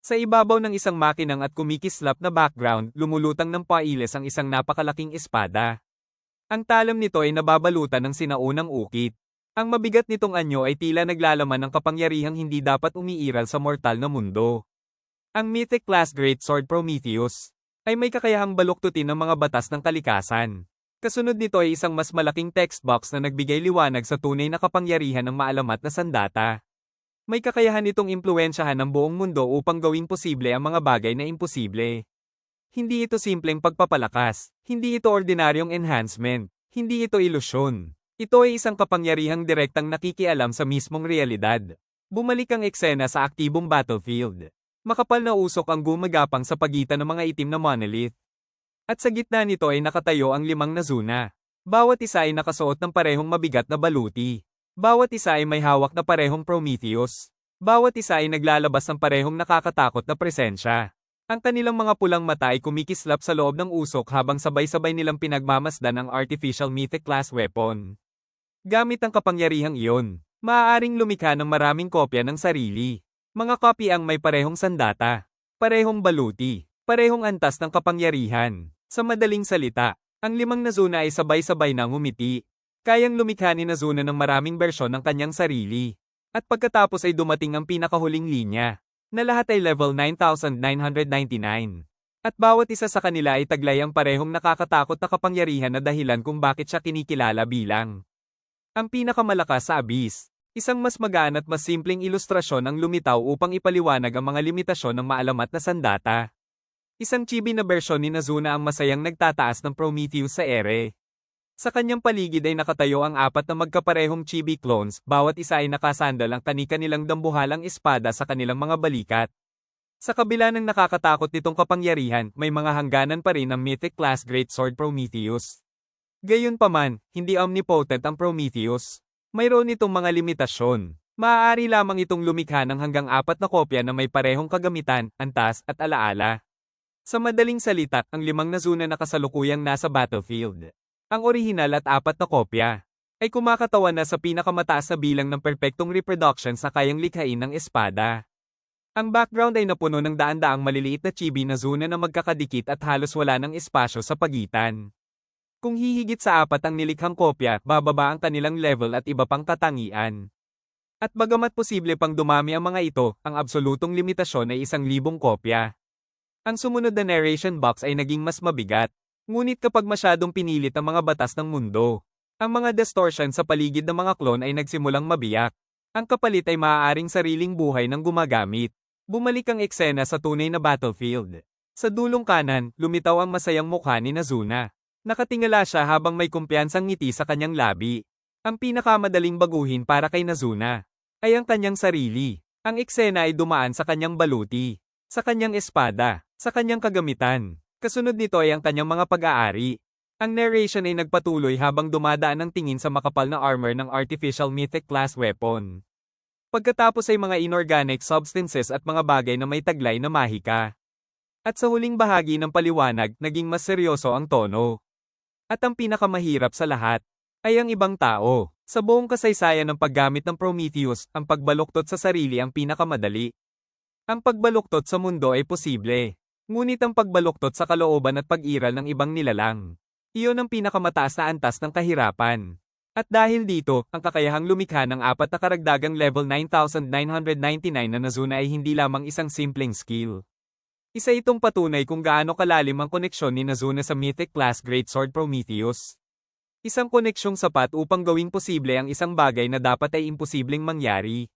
Sa ibabaw ng isang makinang at kumikislap na background, lumulutang ng pailes ang isang napakalaking espada. Ang talam nito ay nababalutan ng sinaunang ukit. Ang mabigat nitong anyo ay tila naglalaman ng kapangyarihang hindi dapat umiiral sa mortal na mundo. Ang Mythic Class Greatsword Prometheus ay may kakayahang baluktutin ng mga batas ng kalikasan. Kasunod nito ay isang mas malaking text box na nagbigay liwanag sa tunay na kapangyarihan ng maalamat na sandata. May kakayahan nitong impluwensyahan ng buong mundo upang gawing posible ang mga bagay na imposible. Hindi ito simpleng pagpapalakas, hindi ito ordinaryong enhancement, hindi ito ilusyon. Ito ay isang kapangyarihang direktang nakikialam sa mismong realidad. Bumalik ang eksena sa aktibong battlefield. Makapal na usok ang gumagapang sa pagitan ng mga itim na monolith. At sa gitna nito ay nakatayo ang 5 na zuna. Bawat isa ay nakasuot ng parehong mabigat na baluti. Bawat isa ay may hawak na parehong Prometheus. Bawat isa ay naglalabas ng parehong nakakatakot na presensya. Ang kanilang mga pulang mata ay kumikislap sa loob ng usok habang sabay-sabay nilang pinagmamasdan ang artificial mythic class weapon. Gamit ang kapangyarihang iyon, maaaring lumikha ng maraming kopya ng sarili. Mga kopya ang may parehong sandata, parehong baluti, parehong antas ng kapangyarihan. Sa madaling salita, ang 5 na zuna ay sabay-sabay na ngumiti. Kayang lumikha ni Nazuna ng maraming bersyon ng kanyang sarili. At pagkatapos ay dumating ang pinakahuling linya, na lahat ay level 9,999. At bawat isa sa kanila ay taglay ang parehong nakakatakot na kapangyarihan na dahilan kung bakit siya kinikilala bilang ang pinakamalakas sa Abyss. Isang mas magaan at mas simpleng ilustrasyon ang lumitaw upang ipaliwanag ang mga limitasyon ng maalamat na sandata. Isang chibi na bersyon ni Nazuna ang masayang nagtataas ng Prometheus sa ere. Sa kanyang paligid ay nakatayo ang 4 na magkaparehong chibi clones, bawat isa ay nakasandal ang kani-kanilang dambuhalang espada sa kanilang mga balikat. Sa kabila ng nakakatakot nitong kapangyarihan, may mga hangganan pa rin ang Mythic Class Greatsword Prometheus. Gayunpaman, hindi omnipotent ang Prometheus. Mayroon itong mga limitasyon. Maaari lamang itong lumikha ng hanggang 4 na kopya na may parehong kagamitan, antas, at alaala. Sa madaling salita, ang 5 na zuna na kasalukuyang nasa battlefield. Ang orihinal at 4 na kopya ay kumakatawan na sa pinakamataas na bilang ng perpektong reproduction sa kayang likhain ng espada. Ang background ay napuno ng daan-daang maliliit na chibi na zona na magkakadikit at halos wala ng espasyo sa pagitan. Kung hihigit sa 4 ang nilikhang kopya, bababa ang kanilang level at iba pang katangian. At bagamat posible pang dumami ang mga ito, ang absolutong limitasyon ay 1,000 kopya. Ang sumunod na narration box ay naging mas mabigat. Ngunit kapag masyadong pinilit ang mga batas ng mundo, ang mga distortion sa paligid ng mga clone ay nagsimulang mabiyak. Ang kapalit ay maaaring sariling buhay ng gumagamit. Bumalik ang eksena sa tunay na battlefield. Sa dulong kanan, lumitaw ang masayang mukha ni Nazuna. Nakatingala siya habang may kumpiyansang ngiti sa kanyang labi. Ang pinakamadaling baguhin para kay Nazuna ay ang kanyang sarili. Ang eksena ay dumaan sa kanyang baluti, sa kanyang espada, sa kanyang kagamitan. Kasunod nito ay ang kanyang mga pag-aari. Ang narration ay nagpatuloy habang dumadaan ang tingin sa makapal na armor ng artificial mythic class weapon. Pagkatapos ay mga inorganic substances at mga bagay na may taglay na mahika. At sa huling bahagi ng paliwanag, naging mas seryoso ang tono. At ang pinakamahirap sa lahat ay ang ibang tao. Sa buong kasaysayan ng paggamit ng Prometheus, ang pagbaluktot sa sarili ang pinakamadali. Ang pagbaluktot sa mundo ay posible. Ngunit ang pagbaluktot sa kalooban at pag-iral ng ibang nilalang, iyon ang pinakamataas na antas ng kahirapan. At dahil dito, ang kakayahang lumikha ng 4 na karagdagang level 9,999 na Nazuna ay hindi lamang isang simpleng skill. Isa itong patunay kung gaano kalalim ang koneksyon ni Nazuna sa Mythic Class Greatsword Prometheus. Isang koneksyong sapat upang gawing posible ang isang bagay na dapat ay imposibleng mangyari.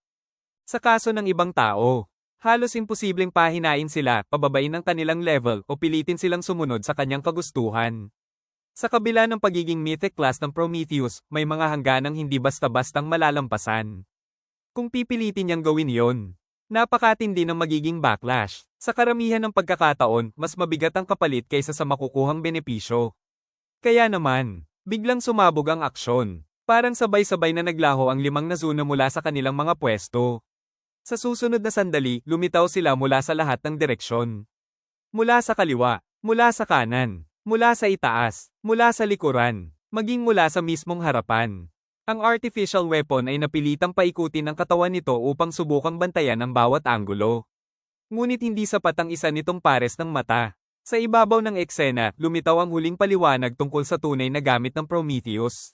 Sa kaso ng ibang tao, halos imposibleng pahinain sila, pababain ang kanilang level o pilitin silang sumunod sa kanyang kagustuhan. Sa kabila ng pagiging mythic class ng Prometheus, may mga hangganang hindi basta-bastang malalampasan. Kung pipilitin niyang gawin yon, napakatindi ng magiging backlash. Sa karamihan ng pagkakataon, mas mabigat ang kapalit kaysa sa makukuhang benepisyo. Kaya naman, biglang sumabog ang aksyon. Parang sabay-sabay na naglaho ang 5 na zona mula sa kanilang mga pwesto. Sa susunod na sandali, lumitaw sila mula sa lahat ng direksyon. Mula sa kaliwa, mula sa kanan, mula sa itaas, mula sa likuran, maging mula sa mismong harapan. Ang artificial weapon ay napilitang paikutin ang katawan nito upang subukang bantayan ang bawat anggulo. Ngunit hindi sapat ang isa nitong pares ng mata. Sa ibabaw ng eksena, lumitaw ang huling paliwanag tungkol sa tunay na gamit ng Prometheus.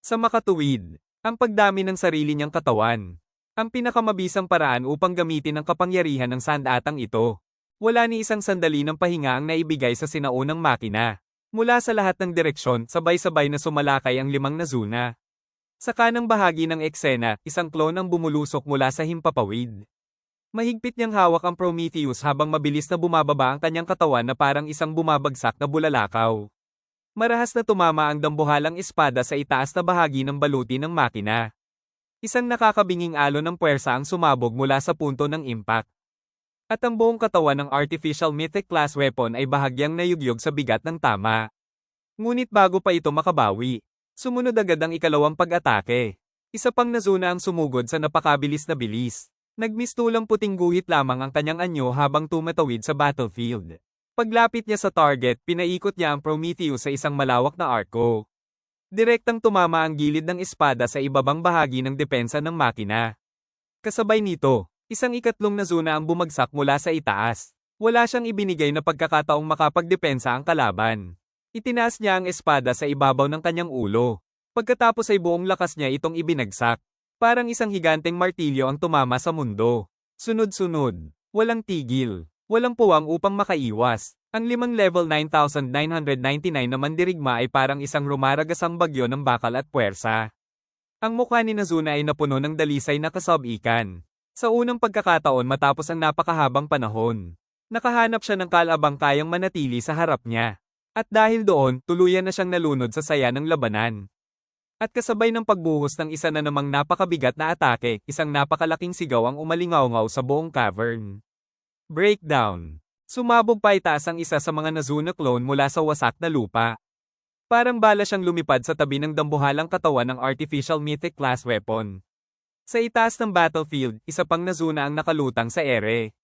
Sa makatuwid, ang pagdami ng sarili niyang katawan. Ang pinakamabisang paraan upang gamitin ang kapangyarihan ng sandatang ito. Wala ni isang sandali ng pahinga ang naibigay sa sinaunang makina. Mula sa lahat ng direksyon, sabay-sabay na sumalakay ang 5 na Zuna. Sa kanang bahagi ng eksena, isang klon ang bumulusok mula sa himpapawid. Mahigpit niyang hawak ang Prometheus habang mabilis na bumababa ang kanyang katawan na parang isang bumabagsak na bulalakaw. Marahas na tumama ang dambuhalang espada sa itaas na bahagi ng baluti ng makina. Isang nakakabinging alon ng puwersa ang sumabog mula sa punto ng impact. At ang buong katawan ng artificial mythic class weapon ay bahagyang nayugyog sa bigat ng tama. Ngunit bago pa ito makabawi, sumunod agad ang ikalawang pag-atake. Isa pang Nazuna ang sumugod sa napakabilis na bilis. Nagmistulang puting guhit lamang ang kanyang anyo habang tumatawid sa battlefield. Paglapit niya sa target, pinaikot niya ang Prometheus sa isang malawak na arko. Direktang tumama ang gilid ng espada sa ibabang bahagi ng depensa ng makina. Kasabay nito, isang ikatlong Nazuna ang bumagsak mula sa itaas. Wala siyang ibinigay na pagkakataong makapagdepensa ang kalaban. Itinaas niya ang espada sa ibabaw ng kanyang ulo. Pagkatapos ay buong lakas niya itong ibinagsak. Parang isang higanteng martilyo ang tumama sa mundo. Sunod-sunod. Walang tigil. Walang puwang upang makaiwas. Ang 5 level 9,999 na mandirigma ay parang isang rumaragasang bagyo ng bakal at puwersa. Ang mukha ni Nazuna ay napuno ng dalisay na kasabikan. Sa unang pagkakataon matapos ang napakahabang panahon, nakahanap siya ng kalabang kayang manatili sa harap niya. At dahil doon, tuluyan na siyang nalunod sa saya ng labanan. At kasabay ng pagbuhos ng isa na namang napakabigat na atake, isang napakalaking sigaw ang umalingaw-ngaw sa buong cavern. Breakdown. Sumabog pa itaas ang isa sa mga Nazuna clone mula sa wasak na lupa. Parang bala siyang lumipad sa tabi ng dambuhalang katawan ng artificial mythic class weapon. Sa itaas ng battlefield, isa pang Nazuna ang nakalutang sa ere.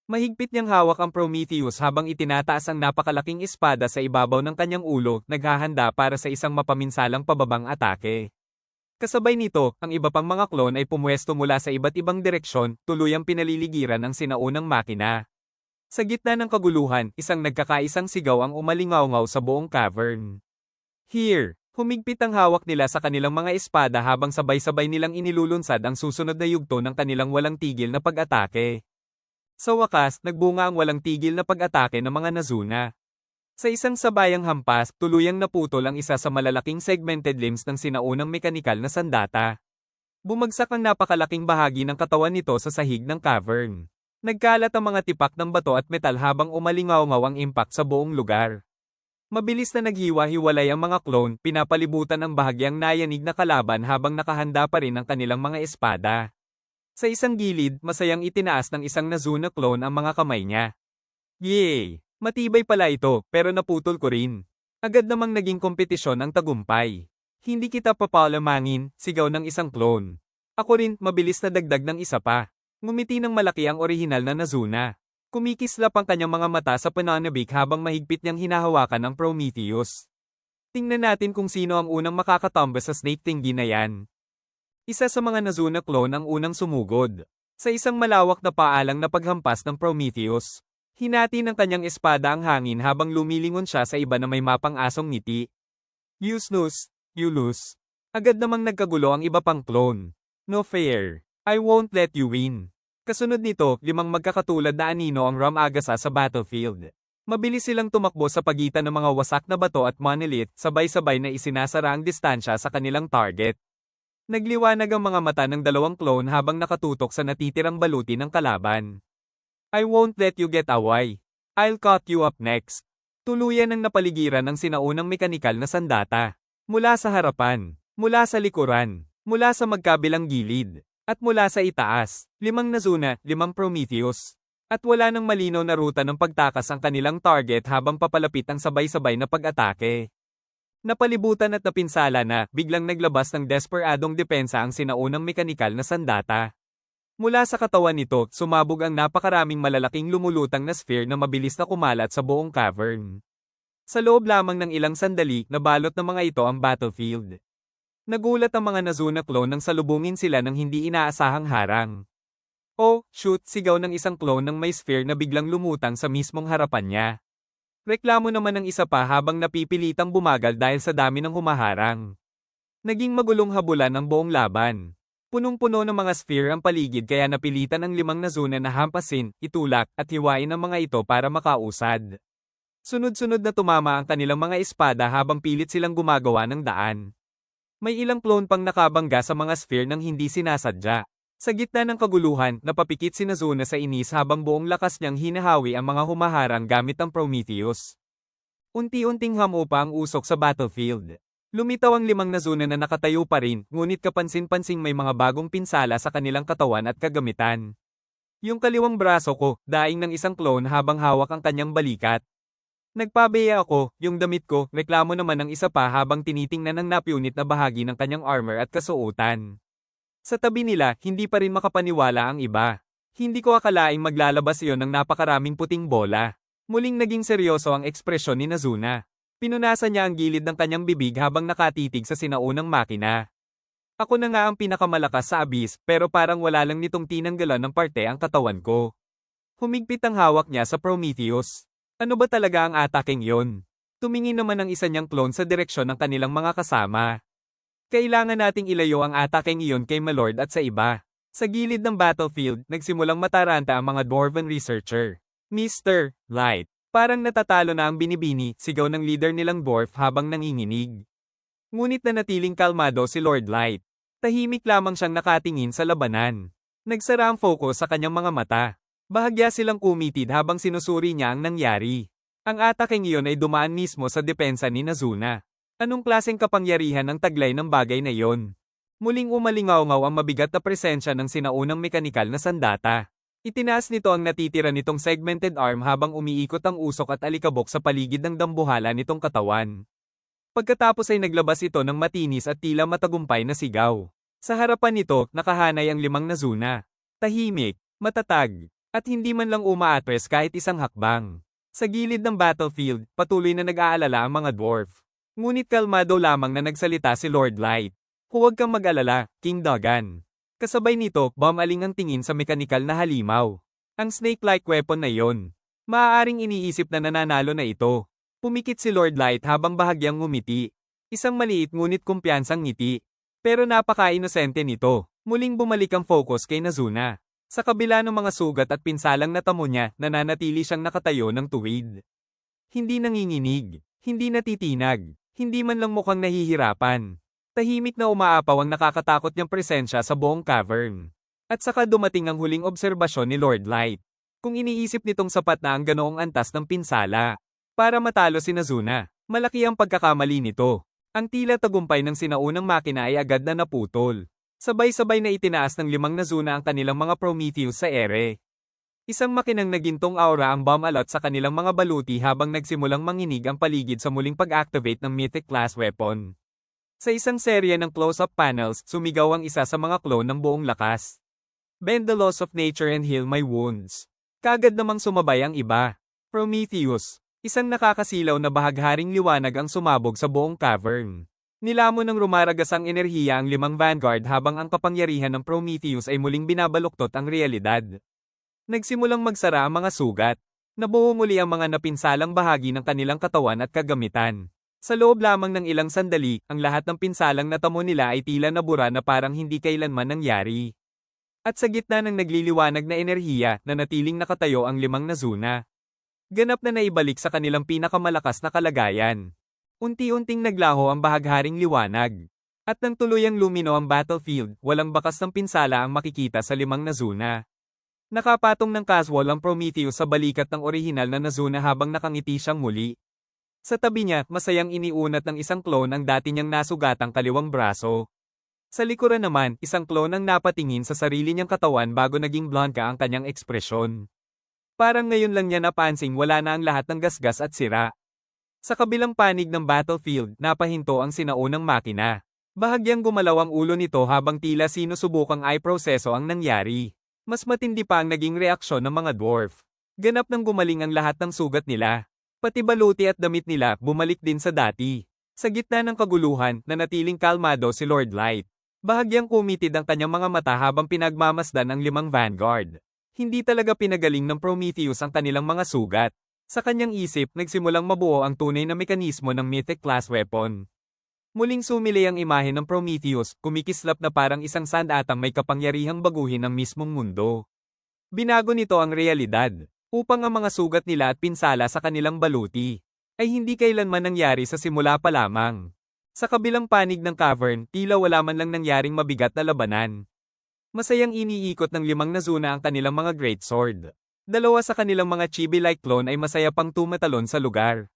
Mahigpit niyang hawak ang Prometheus habang itinataas ang napakalaking espada sa ibabaw ng kanyang ulo, naghahanda para sa isang mapaminsalang pababang atake. Kasabay nito, ang iba pang mga klon ay pumwesto mula sa iba't ibang direksyon, tuluyang pinaliligiran ang sinaunang makina. Sa gitna ng kaguluhan, isang nagkakaisang sigaw ang umalingaw-ngaw sa buong cavern. Here! Humigpit ang hawak nila sa kanilang mga espada habang sabay-sabay nilang inilulunsad ang susunod na yugto ng kanilang walang tigil na pag-atake. Sa wakas, nagbunga ang walang tigil na pag-atake ng mga Nazuna. Sa isang sabayang hampas, tuluyang naputol ang isa sa malalaking segmented limbs ng sinaunang mekanikal na sandata. Bumagsak ang napakalaking bahagi ng katawan nito sa sahig ng cavern. Nagkalat ang mga tipak ng bato at metal habang umalingaw-ngaw ang impact sa buong lugar. Mabilis na naghiwa-hiwalay ang mga clone, pinapalibutan ang bahagyang nayanig na kalaban habang nakahanda pa rin ang kanilang mga espada. Sa isang gilid, masayang itinaas ng isang Nazuna clone ang mga kamay niya. Yay! Matibay pala ito, pero naputol ko rin. Agad namang naging kompetisyon ang tagumpay. Hindi kita papalamangin, sigaw ng isang clone. Ako rin, mabilis na dagdag ng isa pa. Ngumiti ng malaki ang orihinal na Nazuna. Kumikislap ang kanyang mga mata sa pananabik habang mahigpit niyang hinahawakan ang Prometheus. Tingnan natin kung sino ang unang makakatumba sa snake thingy na yan. Isa sa mga Nazuna clone ang unang sumugod. Sa isang malawak na paalang na paghampas ng Prometheus, hinati ng kanyang espada ang hangin habang lumilingon siya sa iba na may mapang asong ngiti. You snooze, you lose. Agad namang nagkagulo ang iba pang clone. No fair. I won't let you win. Kasunod nito, 5 magkakatulad na anino ang Ramagasa sa battlefield. Mabilis silang tumakbo sa pagitan ng mga wasak na bato at monolith, sabay-sabay na isinasara ang distansya sa kanilang target. Nagliwanag ang mga mata ng dalawang clone habang nakatutok sa natitirang baluti ng kalaban. I won't let you get away. I'll cut you up next. Tuluyan ang napaligiran ng sinaunang mekanikal na sandata. Mula sa harapan, mula sa likuran, mula sa magkabilang gilid, at mula sa itaas, 5 Nazuna, 5 Prometheus. At wala nang malinaw na ruta ng pagtakas ang kanilang target habang papalapit ang sabay-sabay na pag-atake. Napalibutan at napinsala na, biglang naglabas ng desperadong depensa ang sinaunang mekanikal na sandata. Mula sa katawan nito, sumabog ang napakaraming malalaking lumulutang na sphere na mabilis na kumalat sa buong cavern. Sa loob lamang ng ilang sandali, nabalot ng mga ito ang battlefield. Nagulat ang mga Nazuna clone nang salubungin sila ng hindi inaasahang harang. Oh, shoot, sigaw ng isang clone ng may sphere na biglang lumutang sa mismong harapan niya. Reklamo naman ng isa pa habang napipilitang bumagal dahil sa dami ng humaharang. Naging magulong habulan ang buong laban. Punong-puno ng mga sphere ang paligid kaya napilitan ang 5 na zona na hampasin, itulak, at hiwain ang mga ito para makausad. Sunod-sunod na tumama ang kanilang mga espada habang pilit silang gumagawa ng daan. May ilang clone pang nakabangga sa mga sphere nang hindi sinasadya. Sa gitna ng kaguluhan, napapikit si Nazuna sa inis habang buong lakas niyang hinahawi ang mga humaharang gamit ang Prometheus. Unti-unting hamupa ang usok sa battlefield. Lumitaw ang 5 Nazuna na nakatayo pa rin, ngunit kapansin-pansing may mga bagong pinsala sa kanilang katawan at kagamitan. Yung kaliwang braso ko, daing ng isang clone habang hawak ang kanyang balikat. Nagpabeya ako, yung damit ko, reklamo naman ng isa pa habang tinitingnan ang napunit na bahagi ng kanyang armor at kasuotan. Sa tabi nila, hindi pa rin makapaniwala ang iba. Hindi ko akalaing maglalabas iyon ng napakaraming puting bola. Muling naging seryoso ang ekspresyon ni Nazuna. Pinunasan niya ang gilid ng kanyang bibig habang nakatitig sa sinaunang makina. Ako na nga ang pinakamalakas sa abyss, pero parang wala lang nitong tinanggalan ng parte ang katawan ko. Humigpit ang hawak niya sa Prometheus. Ano ba talaga ang ataking yon? Tumingin naman ang isa niyang clone sa direksyon ng kanilang mga kasama. Kailangan nating ilayo ang ataking iyon kay Malord at sa iba. Sa gilid ng battlefield, nagsimulang mataranta ang mga Dwarven researcher. Mr. Light. Parang natatalo na ang binibini, sigaw ng leader nilang dwarf habang nanginginig. Ngunit nanatiling kalmado si Lord Light. Tahimik lamang siyang nakatingin sa labanan. Nagsara ang focus sa kanyang mga mata. Bahagya silang kumitid habang sinusuri niya ang nangyari. Ang ataking iyon ay dumaan mismo sa depensa ni Nazuna. Anong klaseng kapangyarihan ang taglay ng bagay na iyon? Muling umalingaw-ngaw ang mabigat na presensya ng sinaunang mekanikal na sandata. Itinaas nito ang natitira nitong segmented arm habang umiikot ang usok at alikabok sa paligid ng dambuhala nitong katawan. Pagkatapos ay naglabas ito ng matinis at tila matagumpay na sigaw. Sa harapan nito, nakahanay ang 5 Nazuna. Tahimik, matatag, at hindi man lang umaatres kahit isang hakbang. Sa gilid ng battlefield, patuloy na nag-aalala ang mga dwarf. Ngunit kalmado lamang na nagsalita si Lord Light. Huwag kang mag-alala, King Dogan. Kasabay nito, bumaling ang tingin sa mekanikal na halimaw. Ang snake-like weapon na iyon. Maaaring iniisip na nananalo na ito. Pumikit si Lord Light habang bahagyang ngumiti. Isang maliit ngunit kumpiyansang ngiti. Pero napaka-inosente nito. Muling bumalik ang focus kay Nazuna. Sa kabila ng mga sugat at pinsalang natamo niya, nananatili siyang nakatayo ng tuwid. Hindi nanginginig. Hindi natitinag. Hindi man lang mukhang nahihirapan. Tahimik na umaapaw ang nakakatakot niyang presensya sa buong cavern. At saka dumating ang huling obserbasyon ni Lord Light. Kung iniisip nitong sapat na ang ganoong antas ng pinsala para matalo si Nazuna, malaki ang pagkakamali nito. Ang tila tagumpay ng sinaunang makina ay agad na naputol. Sabay-sabay na itinaas ng 5 Nazuna ang kanilang mga Prometheus sa ere. Isang makinang nagintong aura ang bomb-alot sa kanilang mga baluti habang nagsimulang manginig ang paligid sa muling pag-activate ng Mythic-class weapon. Sa isang serye ng close-up panels, sumigaw ang isa sa mga clone ng buong lakas. Bend the laws of nature and heal my wounds. Kagad namang sumabay ang iba. Prometheus. Isang nakakasilaw na bahagharing liwanag ang sumabog sa buong cavern. Nilamon ng rumaragasang enerhiya ang 5 Vanguard habang ang kapangyarihan ng Prometheus ay muling binabaluktot ang realidad. Nagsimulang magsara ang mga sugat. Nabuo muli ang mga napinsalang bahagi ng kanilang katawan at kagamitan. Sa loob lamang ng ilang sandali, ang lahat ng pinsalang natamo nila ay tila nabura na parang hindi kailanman nangyari. At sa gitna ng nagliliwanag na enerhiya, nanatiling nakatayo ang 5 Nazuna. Ganap na naibalik sa kanilang pinakamalakas na kalagayan. Unti-unting naglaho ang bahagharing liwanag. At nang tuluyang lumino ang battlefield, walang bakas ng pinsala ang makikita sa 5 Nazuna. Nakapatong ng casual ang Prometheus sa balikat ng orihinal na Nazuna habang nakangiti siyang muli. Sa tabi niya, masayang iniunat ng isang clone ang dati niyang nasugatang kaliwang braso. Sa likuran naman, isang clone ang napatingin sa sarili niyang katawan bago naging blanca ang kanyang ekspresyon. Parang ngayon lang niya napansing wala na ang lahat ng gasgas at sira. Sa kabilang panig ng battlefield, napahinto ang sinaunang makina. Bahagyang gumalaw ang ulo nito habang tila sinusubukang i-proseso ang nangyari. Mas matindi pa ang naging reaksyon ng mga dwarf. Ganap nang gumaling ang lahat ng sugat nila. Pati baluti at damit nila bumalik din sa dati. Sa gitna ng kaguluhan, nanatiling kalmado si Lord Light. Bahagyang kumitid ang kanyang mga mata habang pinagmamasdan ang 5 Vanguard. Hindi talaga pinagaling ng Prometheus ang kanilang mga sugat. Sa kanyang isip, nagsimulang mabuo ang tunay na mekanismo ng Mythic class weapon. Muling sumili ang imahe ng Prometheus, kumikislap na parang isang sandatang may kapangyarihang baguhin ang mismong mundo. Binago nito ang realidad, upang ang mga sugat nila at pinsala sa kanilang baluti ay hindi kailanman nangyari sa simula pa lamang. Sa kabilang panig ng cavern, tila wala man lang nangyaring mabigat na labanan. Masayang iniikot ng 5 Nazuna ang kanilang mga great sword. Dalawa sa kanilang mga chibi-like clone ay masaya pang tumatalon sa lugar.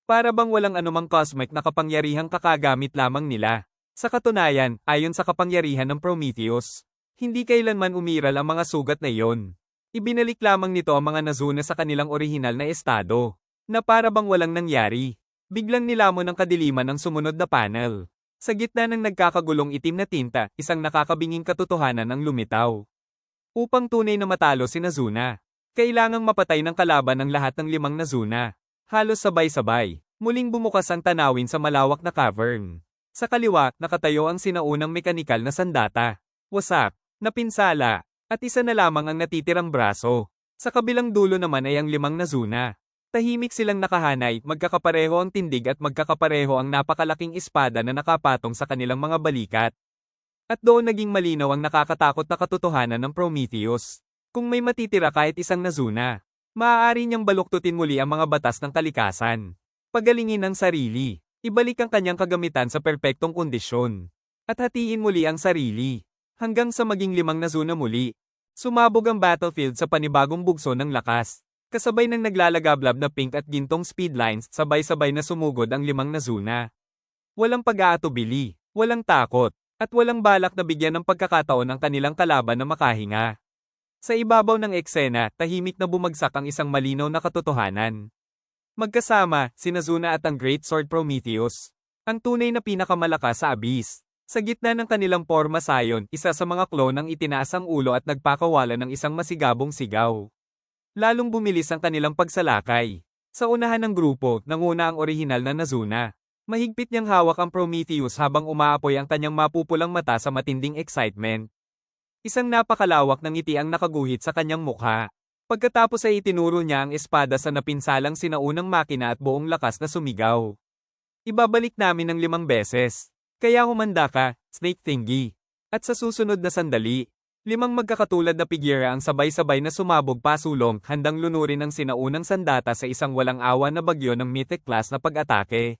Para bang walang anumang cosmic na kapangyarihang kakagamit lamang nila. Sa katunayan, ayon sa kapangyarihan ng Prometheus, hindi kailanman umiral ang mga sugat na iyon. Ibinalik lamang nito ang mga Nazuna sa kanilang orihinal na estado, na para bang walang nangyari. Biglang nilamon ng kadiliman ang sumunod na panel. Sa gitna ng nagkakagulong itim na tinta, isang nakakabinging katotohanan ang lumitaw. Upang tunay na matalo si Nazuna, kailangang mapatay ng kalaban ang lahat ng 5 Nazuna. Halos sabay-sabay, muling bumukas ang tanawin sa malawak na cavern. Sa kaliwa, nakatayo ang sinaunang mekanikal na sandata. Wasak, napinsala, at isa na lamang ang natitirang braso. Sa kabilang dulo naman ay ang 5 Nazuna. Tahimik silang nakahanay, magkakapareho ang tindig at magkakapareho ang napakalaking espada na nakapatong sa kanilang mga balikat. At doon naging malinaw ang nakakatakot na katotohanan ng Prometheus. Kung may matitira kahit isang Nazuna, maaari niyang baluktutin muli ang mga batas ng kalikasan. Pagalingin ang sarili, ibalik ang kanyang kagamitan sa perpektong kondisyon. At hatiin muli ang sarili, hanggang sa maging 5 Nazuna muli. Sumabog ang battlefield sa panibagong bugso ng lakas. Kasabay ng naglalagablab na pink at gintong speed lines, sabay-sabay na sumugod ang 5 Nazuna. Walang pag-aatubili, walang takot, at walang balak na bigyan ng pagkakataon ang kanilang kalaban na makahinga. Sa ibabaw ng eksena, tahimik na bumagsak ang isang malinaw na katotohanan. Magkasama, si Nazuna at ang Great Sword Prometheus, ang tunay na pinakamalakas sa abyss. Sa gitna ng kanilang porma sayon, isa sa mga clone ang itinaas ang ulo at nagpakawala ng isang masigabong sigaw. Lalong bumilis ang kanilang pagsalakay. Sa unahan ng grupo, nanguna ang orihinal na Nazuna. Mahigpit niyang hawak ang Prometheus habang umaapoy ang kanyang mapupulang mata sa matinding excitement. Isang napakalawak ng ngiti ang nakaguhit sa kanyang mukha. Pagkatapos ay itinuro niya ang espada sa napinsalang sinaunang makina at buong lakas na sumigaw. Ibabalik namin ng 5 beses. Kaya humanda ka, Snake Thingy. At sa susunod na sandali, 5 magkakatulad na pigira ang sabay-sabay na sumabog pasulong, handang lunurin ang sinaunang sandata sa isang walang awa na bagyo ng Mythic class na pag-atake.